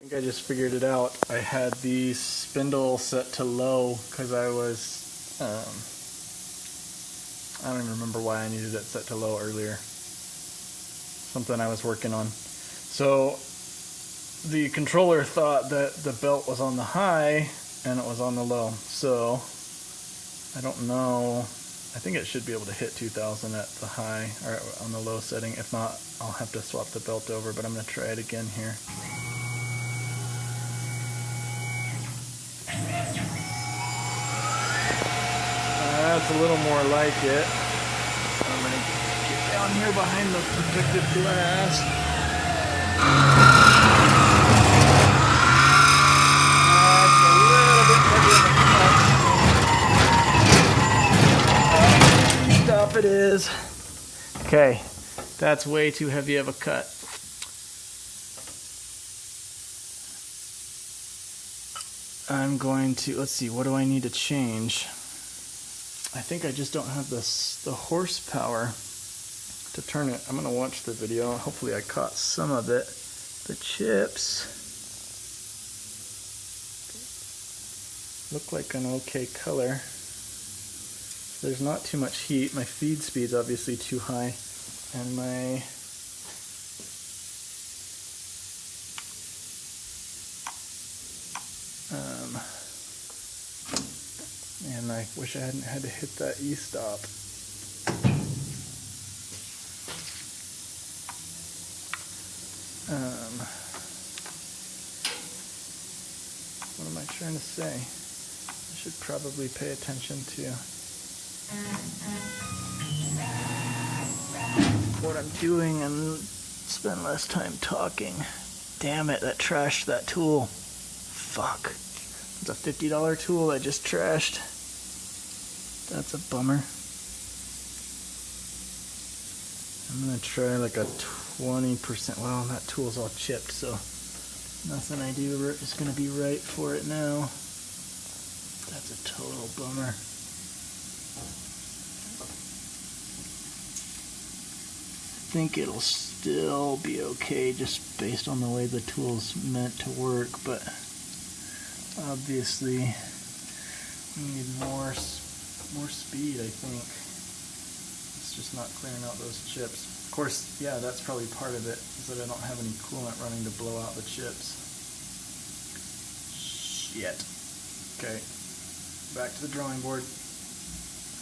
I think I just figured it out. I had the spindle set to low because I was, I don't even remember why I needed it set to low earlier. Something I was working on. So the controller thought that the belt was on the high and it was on the low. So I don't know. I think it should be able to hit 2000 at the high or on the low setting. If not, I'll have to swap the belt over, but I'm going to try it again here. That's a little more like it. I'm going to get down here behind the protective glass. That's a little bit heavier than the Stop it is. Okay, that's way too heavy of a cut. I'm going to, let's see, what do I need to change? I think I just don't have the horsepower to turn it. I'm going to watch the video. Hopefully I caught some of it. The chips look like an okay color. There's not too much heat. My feed speed's obviously too high. And and I wish I hadn't had to hit that E-stop. What am I trying to say? I should probably pay attention to what I'm doing and spend less time talking. Damn it, that trashed that tool. Fuck. It's a $50 tool I just trashed. That's a bummer. I'm gonna try like a 20%. Well, that tool's all chipped, so nothing I do is gonna be right for it now. That's a total bummer. I think it'll still be okay just based on the way the tool's meant to work, but obviously we need more speed, I think. It's just not clearing out those chips. Of course, yeah, that's probably part of it, is that I don't have any coolant running to blow out the chips. Shit. Okay, back to the drawing board.